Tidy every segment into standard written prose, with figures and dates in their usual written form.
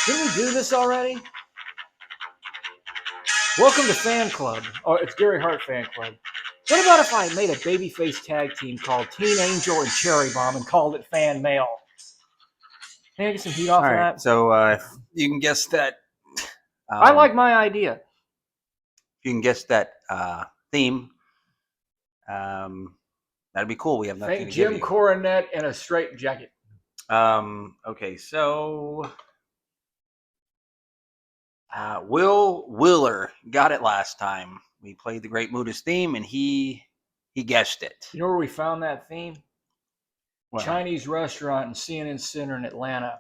Didn't we do this already? Welcome to Fan Club. Oh, it's Gary Hart Fan Club. What about if I made a babyface tag team called Teen Angel and Cherry Bomb and called it Fan Mail? Can I get some heat off All of right, that? so if you can guess that. I like my idea. If you can guess that theme, that'd be cool. We have nothing Thank to give Jim you. Coronet in a straight jacket. Okay, so Will Wheeler got it last time. We played the Great Muda's theme, and he guessed it. You know where we found that theme? Well, Chinese restaurant in CNN Center in Atlanta.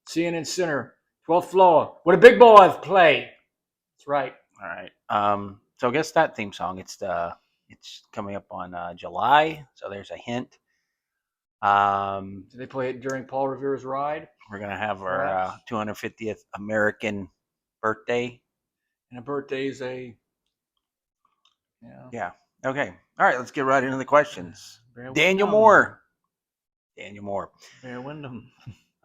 CNN Center, 12th floor, where the big boys play. That's right. all right. So guess that theme song. It's coming up on July, so there's a hint. Did they play it during Paul Revere's ride? We're gonna have our 250th American birthday. And a birthday is a Yeah. Okay. All right. Let's get right into the questions. Bear Daniel Windham. Moore. Daniel Moore. Bear Windham.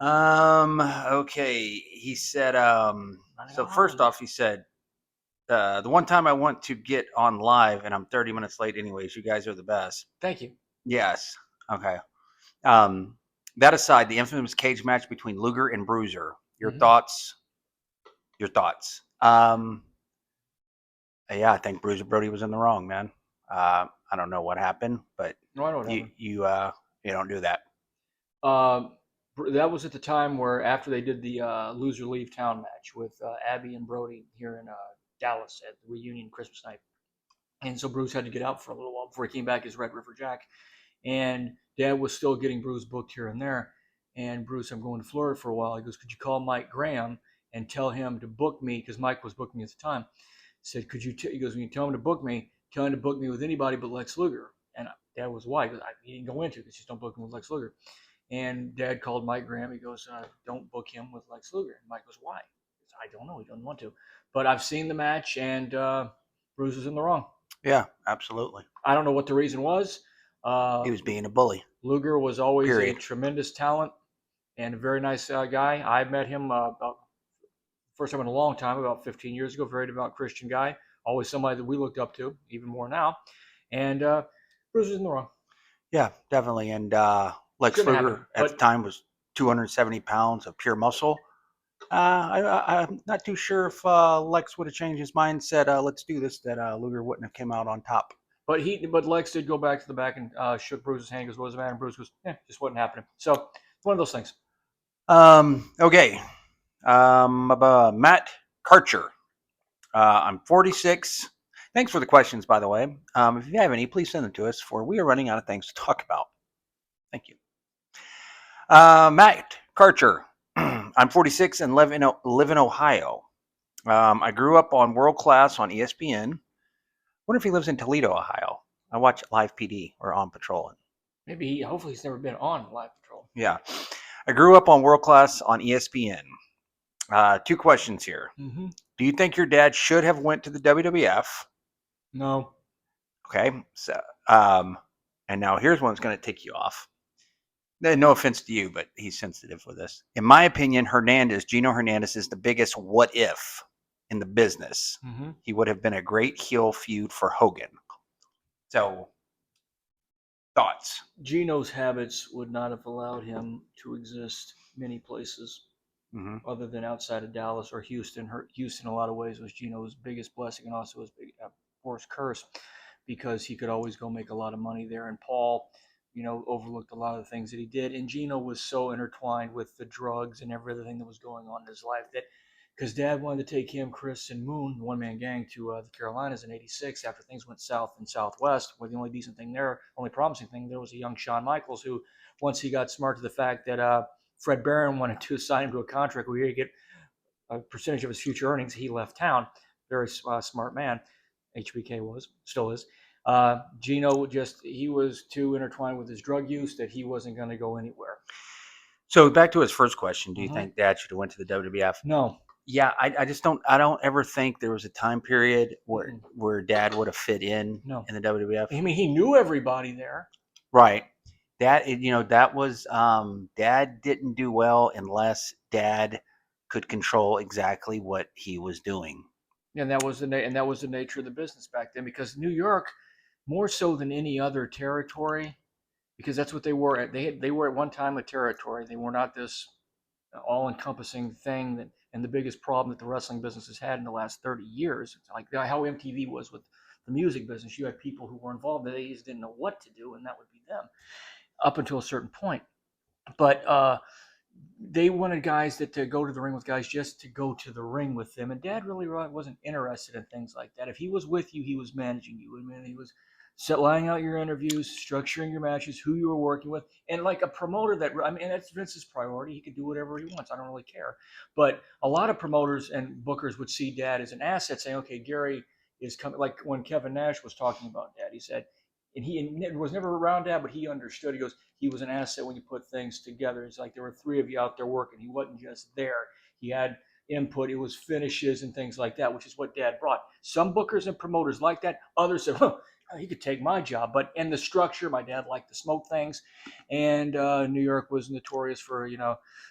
Okay. He said. So first off, he said, the one time I want to get on live and I'm 30 minutes late. Anyways, you guys are the best. Thank you. Yes. Okay. That aside, the infamous cage match between Luger and Bruiser. Your thoughts? Your thoughts? Yeah, I think Bruiser Brody was in the wrong, man. I don't know what happened, but No, I know what happened. you don't do that. That was at the time where after they did the loser leave town match with Abby and Brody here in Dallas at the reunion Christmas night, and so Bruce had to get out for a little while before he came back as Red River Jack, and Dad was still getting Bruce booked here and there, and Bruce, I'm going to Florida for a while. He goes, could you call Mike Graham and tell him to book me, because Mike was booking me at the time. He said, could you? He goes, when you tell him to book me with anybody but Lex Luger. And Dad was why? He didn't go into it because just don't book him with Lex Luger. And Dad called Mike Graham. He goes, don't book him with Lex Luger. And Mike goes, why? He goes, I don't know. He doesn't want to. But I've seen the match, and Bruce was in the wrong. Yeah, absolutely. I don't know what the reason was. He was being a bully. Luger was always a tremendous talent and a very nice guy. I met him about first time in a long time, about 15 years ago. Very devout Christian guy. Always somebody that we looked up to, even more now. And Bruce was in the wrong. Yeah, definitely. And Lex Luger at the time was 270 pounds of pure muscle. I'm not too sure if Lex would have changed his mind, said, let's do this, that Luger wouldn't have come out on top. But Lex did go back to the back and shook Bruce's hand. He goes, what was the matter? And Bruce goes, just wasn't happening. So one of those things. Okay. Matt Karcher. I'm 46. Thanks for the questions, by the way. If you have any, please send them to us, for we are running out of things to talk about. Thank you. Matt Karcher. I'm 46 and live in Ohio. I grew up on World Class on ESPN. Wonder if he lives in Toledo, Ohio. I watch Live PD or On Patrol. Maybe hopefully he's never been on Live Patrol. Yeah. I grew up on World Class on ESPN. Two questions here. Mm-hmm. Do you think your dad should have went to the WWF? No. Okay. So, and now here's one that's going to tick you off. No offense to you, but he's sensitive with this. In my opinion, Gino Hernandez is the biggest what if in the business. Mm-hmm. He would have been a great heel feud for Hogan. So, thoughts? Gino's habits would not have allowed him to exist many places other than outside of Dallas or Houston. Houston, in a lot of ways, was Gino's biggest blessing and also his worst curse, because he could always go make a lot of money there. And Paul, overlooked a lot of the things that he did. And Gino was so intertwined with the drugs and everything that was going on in his life that, because Dad wanted to take him, Chris, and Moon, the one-man gang, to the Carolinas in '86 after things went south and southwest, where the only decent thing there, only promising thing there was a young Shawn Michaels who, once he got smart to the fact that Fred Barron wanted to assign him to a contract where he could get a percentage of his future earnings, he left town. Very smart man. HBK still is. Gino he was too intertwined with his drug use that he wasn't going to go anywhere. So back to his first question, do you think Dad should have went to the WWF? No. Yeah, I just don't. I don't ever think there was a time period where Dad would have fit in in the WWF. I mean, he knew everybody there. Right. That was Dad didn't do well unless Dad could control exactly what he was doing. And that was the nature of the business back then, because New York, more so than any other territory, because that's what they were. They were at one time a territory. They were not this all-encompassing thing. And the biggest problem that the wrestling business has had in the last 30 years, it's like how MTV was with the music business. You had people who were involved that they just didn't know what to do, and that would be them up until a certain point. But they wanted guys to go to the ring with guys just to go to the ring with them. And Dad really wasn't interested in things like that. If he was with you, he was managing you. I mean, he was laying out your interviews, structuring your matches, who you were working with. And like a promoter that's Vince's priority. He could do whatever he wants. I don't really care. But a lot of promoters and bookers would see Dad as an asset, saying, okay, Gary is coming. Like when Kevin Nash was talking about Dad, he said, and he was never around Dad, but he understood. He goes, he was an asset when you put things together. It's like there were three of you out there working. He wasn't just there. He had input. It was finishes and things like that, which is what Dad brought. Some bookers and promoters like that. Others said, he could take my job. But in the structure, my dad liked to smoke things. And New York was notorious for,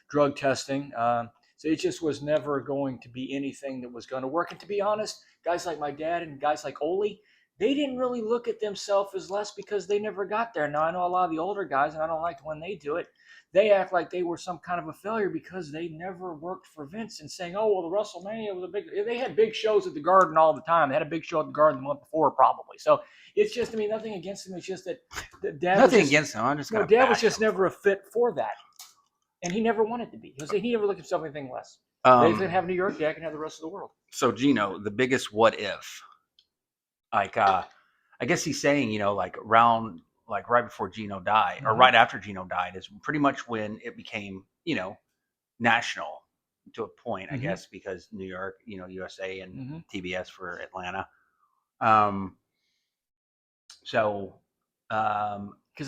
drug testing. So it just was never going to be anything that was going to work. And to be honest, guys like my dad and guys like Ole, they didn't really look at themselves as less because they never got there. Now, I know a lot of the older guys, and I don't like when they do it, they act like they were some kind of a failure because they never worked for Vince and saying, oh, well, the WrestleMania was they had big shows at the Garden all the time. They had a big show at the Garden the month before, probably. So it's just, nothing against them. It's just that Dad nothing against them. I'm just going to Dad was just never a fit for that. And he never wanted to be. He never looked at himself anything less. They can have New York, Dad can have the rest of the world. So, Gino, the biggest what if? Like, I guess he's saying, around, right before Gino died, or right after Gino died, is pretty much when it became, national to a point, I guess, because New York, USA and TBS for Atlanta. Because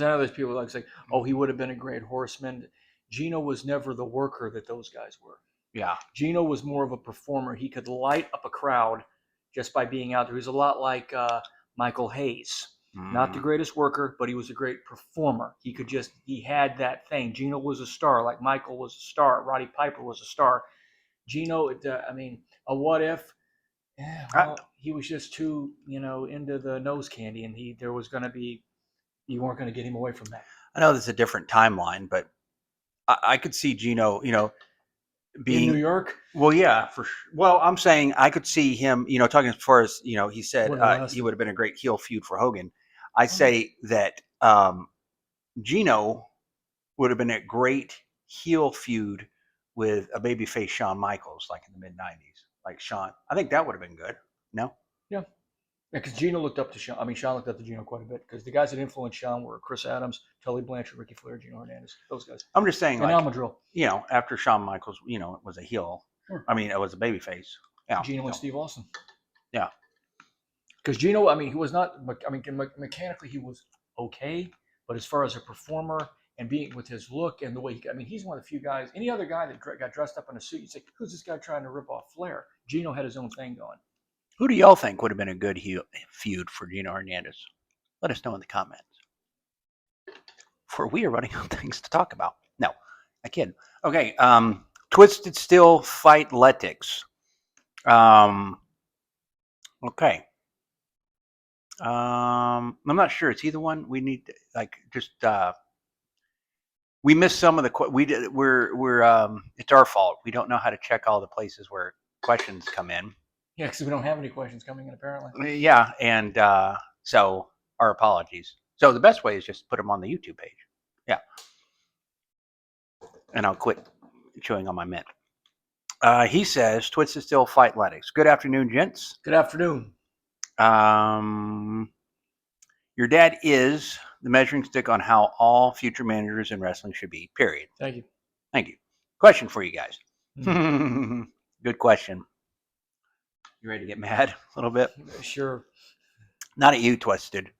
I know there's people like say, oh, he would have been a great horseman. Gino was never the worker that those guys were. Yeah. Gino was more of a performer. He could light up a crowd just by being out there. He's a lot like Michael Hayes. Not the greatest worker, but he was a great performer. He had that thing. Gino was a star, like Michael was a star. Roddy Piper was a star. Gino, a what if? Yeah, well, he was just too, into the nose candy, and you weren't going to get him away from that. I know there's a different timeline, but I could see Gino, being in New York. Well, yeah, for sure. Well, I'm saying I could see him, talking as far as, he said he would have been a great heel feud for Hogan. I say that Gino would have been a great heel feud with a babyface Shawn Michaels, like in the mid-90s. Like Shawn. I think that would have been good. No? Yeah. Because Gino looked up to Shawn. Shawn looked up to Gino quite a bit, because the guys that influenced Shawn were Chris Adams, Tully Blanchard, Ricky Flair, Gino Hernandez. Those guys. I'm just saying, and Almadrill. After Shawn Michaels, was a heel. Sure. It was a babyface. Yeah. Gino and Steve Austin. Yeah. Because Gino, he was not. Mechanically he was okay, but as far as a performer and being with his look and the way he's one of the few guys. Any other guy that got dressed up in a suit, you'd say, who's this guy trying to rip off Flair? Gino had his own thing going. Who do y'all think would have been a good feud for Gino Hernandez? Let us know in the comments. For we are running out of things to talk about. No, I kid. Okay, Twisted Steel Fight Letics. Okay. I'm not sure. It's either one. We need to, we missed some of the we're it's our fault. We don't know how to check all the places where questions come in. Yeah, because we don't have any questions coming in, apparently. Yeah, and so our apologies. So the best way is just put them on the YouTube page. Yeah. And I'll quit chewing on my mint. He says, Twisted Steel Fight Letics. Good afternoon, gents. Good afternoon. Your dad is the measuring stick on how all future managers in wrestling should be, period. Thank you. Thank you. Question for you guys. Mm-hmm. Good question. You ready to get mad a little bit? Sure. Not at you, Twisted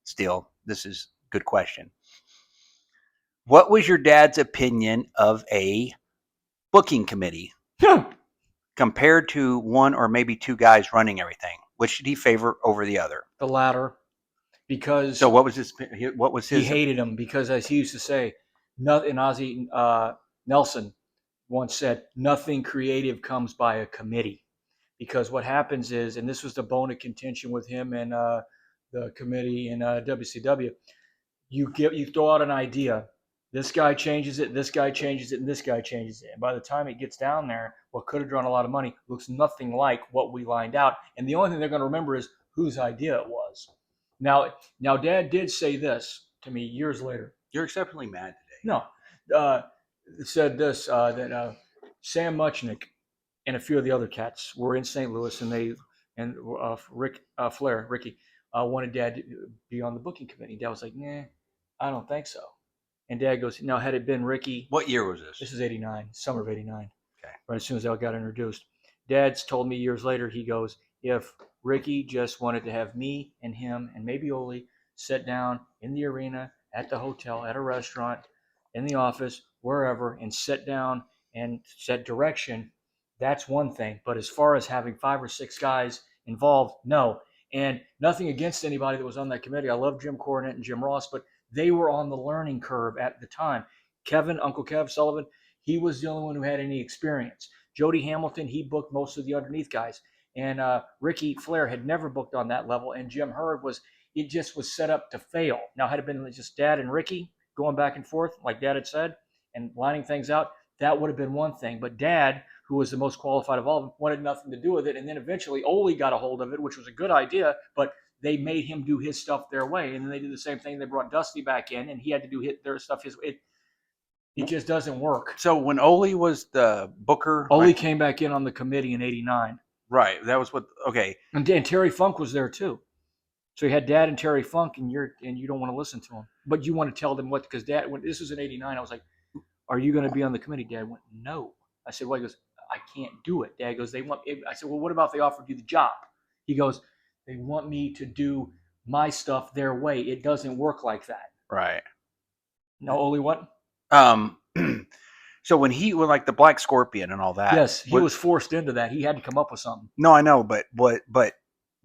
Steel. This is a good question. What was your dad's opinion of a booking committee compared to one or maybe two guys running everything? Which did he favor over the other? The latter. Because so what was his? He hated him because, as he used to say, nothing. Ozzie Nelson once said, nothing creative comes by a committee. Because what happens is, and this was the bone of contention with him and the committee in WCW, you throw out an idea, this guy changes it, this guy changes it, and this guy changes it. And by the time it gets down there, what could have drawn a lot of money looks nothing like what we lined out. And the only thing they're going to remember is whose idea it was. Now, Dad did say this to me years later. You're exceptionally mad today. No, said this that Sam Muchnick and a few of the other cats were in St. Louis, and Ricky wanted Dad to be on the booking committee. Dad was like, nah, I don't think so. And Dad goes, no, had it been Ricky. What year was this? This is 89, summer of 89. Okay. Right as soon as I got introduced. Dad's told me years later, he goes, if Ricky just wanted to have me and him and maybe Ole sit down in the arena, at the hotel, at a restaurant, in the office, wherever, and sit down and set direction, that's one thing. But as far as having 5 or 6 guys involved, no. And nothing against anybody that was on that committee. I love Jim Cornette and Jim Ross, but they were on the learning curve at the time. Kevin, Uncle Kev Sullivan, he was the only one who had any experience. Jody Hamilton, he booked most of the underneath guys. And Ricky Flair had never booked on that level. And Jim Herd it just was set up to fail. Now, had it been just Dad and Ricky going back and forth, like Dad had said, and lining things out, that would have been one thing. But Dad, who was the most qualified of all of them, wanted nothing to do with it. And then eventually Ole got a hold of it, which was a good idea, but they made him do his stuff their way. And then they did the same thing. They brought Dusty back in, and he had to do their stuff his way. It just doesn't work. So when Ole was the booker, Ole came back in on the committee in '89. Right. That was what. Okay. And Terry Funk was there too. So you had Dad and Terry Funk, and you don't want to listen to him, but you want to tell them what, because Dad, when this was in '89, I was like, "Are you going to be on the committee?" Dad went, "No." I said, "Well," he goes, "I can't do it." Dad goes, "They want." I said, "Well, what about if they offered you the job?" He goes, "They want me to do my stuff their way. It doesn't work like that." Right. No, Ole, what? So when like the Black Scorpion and all that. Yes, he was forced into that. He had to come up with something. No, I know, but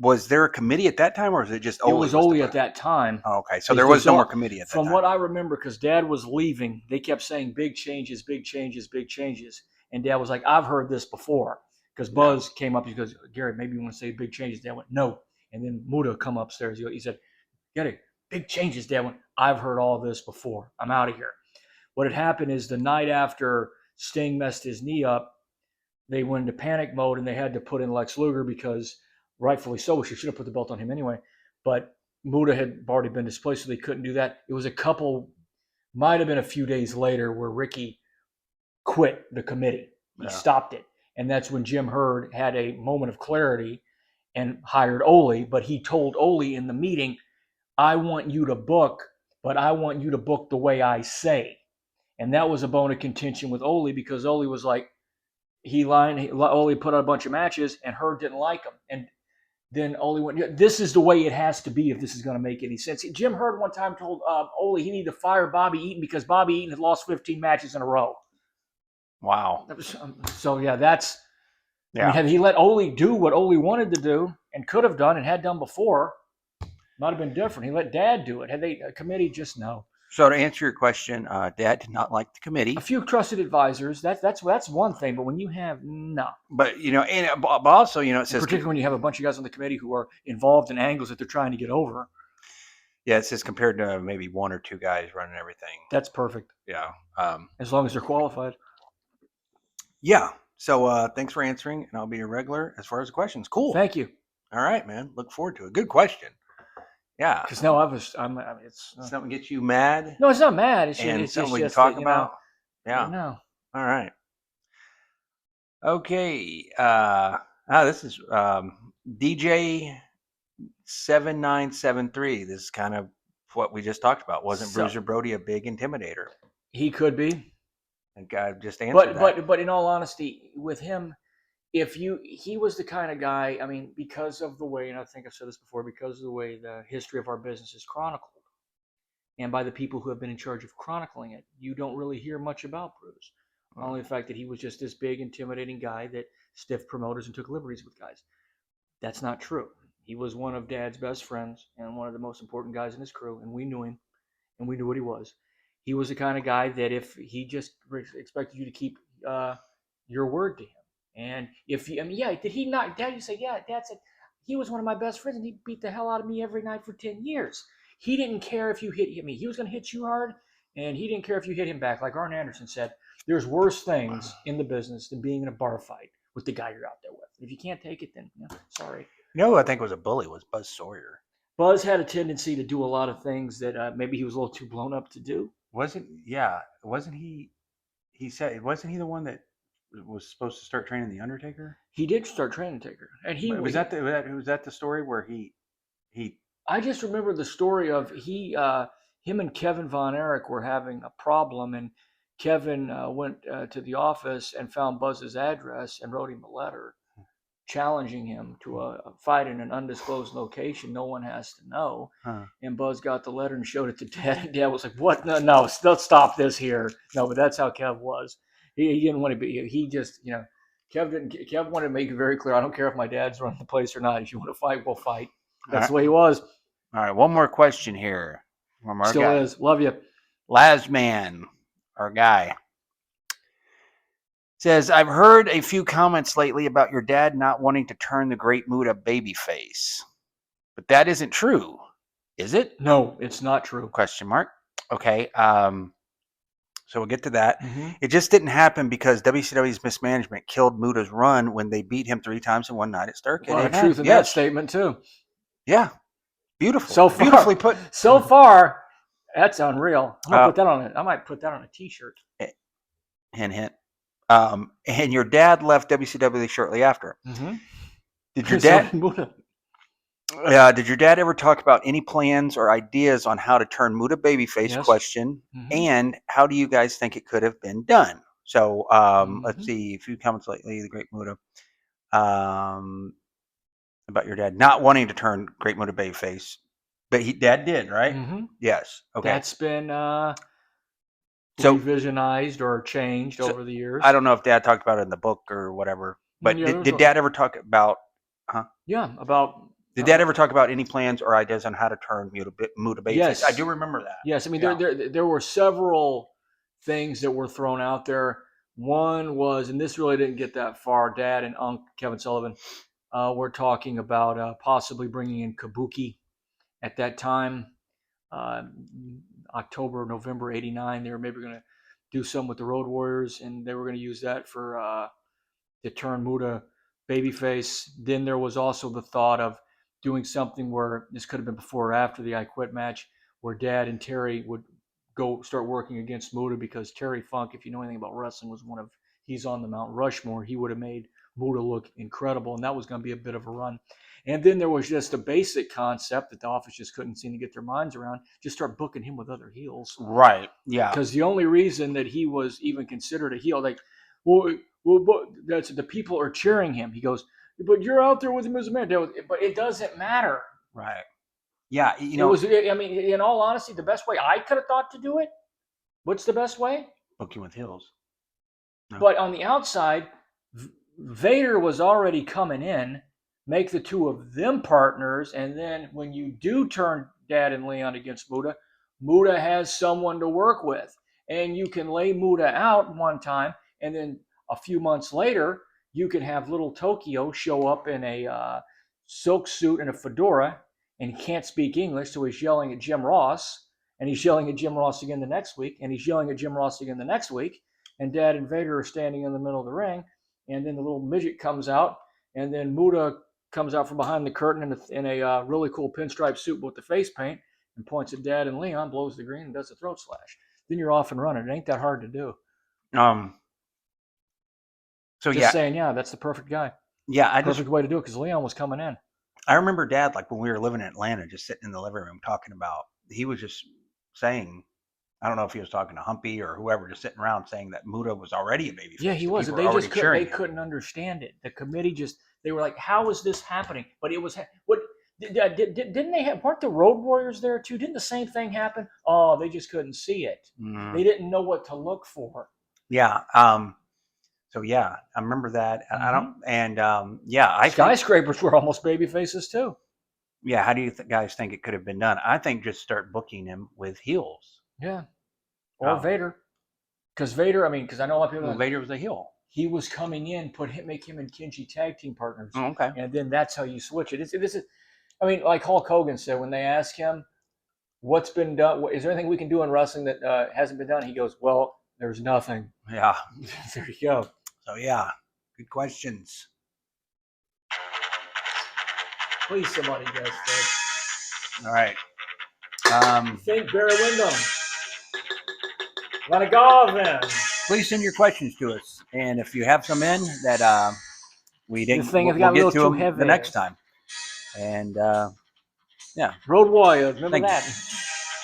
was there a committee at that time, or was it just Ole? It was Ole at that time. Oh, okay, so there was no more committee at that time. From what I remember, because Dad was leaving, they kept saying big changes, big changes, big changes. And Dad was like, I've heard this before. Because Buzz came up, he goes, Gary, maybe you want to say big changes. Dad went, no. And then Muda come upstairs. He said, Gary, big changes. Dad went, I've heard all this before. I'm out of here. What had happened is the night after Sting messed his knee up, they went into panic mode and they had to put in Lex Luger because rightfully so, she should have put the belt on him anyway. But Muda had already been displaced, so they couldn't do that. It was might have been a few days later where Ricky quit the committee. He stopped it. And that's when Jim Herd had a moment of clarity and hired Ole. But he told Ole in the meeting, I want you to book, but I want you to book the way I say. And that was a bone of contention with Ole because Ole was like, Ole put out a bunch of matches and Herd didn't like them. And then Ole went, this is the way it has to be if this is going to make any sense. Jim Herd one time told Ole he needed to fire Bobby Eaton because Bobby Eaton had lost 15 matches in a row. Wow. So, that's... Yeah. I mean, had he let Ole do what Ole wanted to do and could have done and had done before, might have been different. He let Dad do it. Had a committee, just no. So to answer your question, Dad did not like the committee. A few trusted advisors. That's one thing. But when you have no. But but also it says particularly when you have a bunch of guys on the committee who are involved in angles that they're trying to get over. Yeah, it says compared to maybe 1 or 2 guys running everything. That's perfect. Yeah. As long as they're qualified. Yeah. So thanks for answering, and I'll be a regular as far as the questions. Cool. Thank you. All right, man. Look forward to it. Good question. Yeah. Because no, it's something gets you mad. No, it's not mad. It's something just, we can talk that, about. Yeah. No. All right. Okay. This is DJ 7973. This is kind of what we just talked about. Wasn't Bruiser Brody a big intimidator? He could be. And God just answered that. But in all honesty, with him, he was the kind of guy, I mean, because of the way, and I think I've said this before, because of the way the history of our business is chronicled, and by the people who have been in charge of chronicling it, you don't really hear much about Bruce. Only the fact that he was just this big, intimidating guy that stiffed promoters and took liberties with guys. That's not true. He was one of Dad's best friends and one of the most important guys in his crew, and we knew him, and we knew what he was. He was the kind of guy that if he just expected you to keep your word to him. And if you, I mean, yeah, did he not? Dad, you say, yeah, Dad said he was one of my best friends, and he beat the hell out of me every night for 10 years. He didn't care if you hit me. He was going to hit you hard, and he didn't care if you hit him back. Like Arn Anderson said, there's worse things in the business than being in a bar fight with the guy you're out there with. If you can't take it, then sorry. You know who I think was a bully was Buzz Sawyer. Buzz had a tendency to do a lot of things that maybe he was a little too blown up to do. Wasn't he? He said, wasn't he the one that was supposed to start training the Undertaker? He did start training Taker, and was that the story where he? I just remember the story of him and Kevin Von Erich were having a problem, and Kevin went to the office and found Buzz's address and wrote him a letter challenging him to a fight in an undisclosed location. No one has to know. And Buzz got the letter and showed it to Dad. And Dad was like, "What? No, let's stop this here." No, but that's how Kev was. He didn't want to be. He just, Kev wanted to make it very clear. I don't care if my dad's running the place or not. If you want to fight, we'll fight. That's the way he was. All right, one more question here. One more Still guy. is. Love you. Lazman, our guy, says, I've heard a few comments lately about your dad not wanting to turn the Great Muta babyface. But that isn't true, is it? No, it's not true. Question mark. Okay. So we'll get to that. Mm-hmm. It just didn't happen because WCW's mismanagement killed Muta's run when they beat him 3 times in one night at Starrcade. A lot of truth in that statement, too. Yeah. Beautiful. So far, beautifully put. So far, that's unreal. I might put that on a T-shirt. Hint, hint. And your dad left WCW shortly after. Mm-hmm. Did your dad ever talk about any plans or ideas on how to turn Muta babyface? Yes. Question. Mm-hmm. And how do you guys think it could have been done? So let's see. A few comments lately. The Great Muta. About your dad not wanting to turn Great Muta babyface, but Dad did, right? Mm-hmm. Yes. Okay. That's been revisionized or changed over the years. I don't know if Dad talked about it in the book or whatever, but did Dad ever talk about? Yeah, about. Did Dad ever talk about any plans or ideas on how to turn Muta babyface? Yes, I do remember that. Yes, I mean there were several things that were thrown out there. One was, and this really didn't get that far. Dad and Unc Kevin Sullivan were talking about possibly bringing in Kabuki at that time, October, November '89. They were maybe going to do some with the Road Warriors, and they were going to use that for to turn Muta babyface. Then there was also the thought of doing something where this could have been before or after the I Quit match, where Dad and Terry would go start working against Muta, because Terry Funk, if you know anything about wrestling, he's on the Mount Rushmore. He would have made Muta look incredible, and that was going to be a bit of a run. And then there was just a basic concept that the office just couldn't seem to get their minds around. Just start booking him with other heels. Right. Yeah. Because the only reason that he was even considered a heel, that's the people are cheering him. He goes, but you're out there with him as a man. But it doesn't matter. Right. Yeah. It was. I mean, in all honesty, the best way I could have thought to do it. What's the best way? Booking with heels. No. But on the outside, Vader was already coming in. Make the two of them partners, and then when you do turn Dad and Leon against Muta, Muta has someone to work with, and you can lay Muta out one time, and then a few months later, you can have little Tokyo show up in a silk suit and a fedora, and he can't speak English, so he's yelling at Jim Ross, and he's yelling at Jim Ross again the next week, and he's yelling at Jim Ross again the next week, and Dad and Vader are standing in the middle of the ring, and then the little midget comes out, and then Muta comes out from behind the curtain in a really cool pinstripe suit with the face paint, and points at Dad and Leon, blows the green, and does a throat slash. Then you're off and running. It ain't that hard to do. So just saying, that's the perfect guy. Yeah, perfect way to do it, because Leon was coming in. I remember Dad, like when we were living in Atlanta, just sitting in the living room talking about. He was just saying, I don't know if he was talking to Humpy or whoever, just sitting around saying that Muta was already a babyface. Yeah, he was. They just couldn't understand it. The committee they were like, "How is this happening?" But it was what didn't they have? Weren't the Road Warriors there too? Didn't the same thing happen? Oh, they just couldn't see it. Mm-hmm. They didn't know what to look for. Yeah. So yeah, I remember that. Mm-hmm. I don't. And skyscrapers were almost baby faces too. Yeah. How do you guys think it could have been done? I think just start booking him with heels. Yeah. Or Vader. Because Vader, I mean, because I know a lot of people. Well, Vader was a heel. He was coming in, make him and Kenji tag team partners. Oh, okay. And then that's how you switch it. This is, I mean, like Hulk Hogan said when they asked him, "What's been done? Is there anything we can do in wrestling that hasn't been done?" He goes, "Well, there's nothing." Yeah. There you go. So yeah, good questions. Please, somebody guess that. All right. Think Barry Windham. Let it go, then. Please send your questions to us, and if you have some in that we didn't, This thing has we'll got a get little to too them heavy. the next time. And yeah. Road Warriors, remember Thank you. that?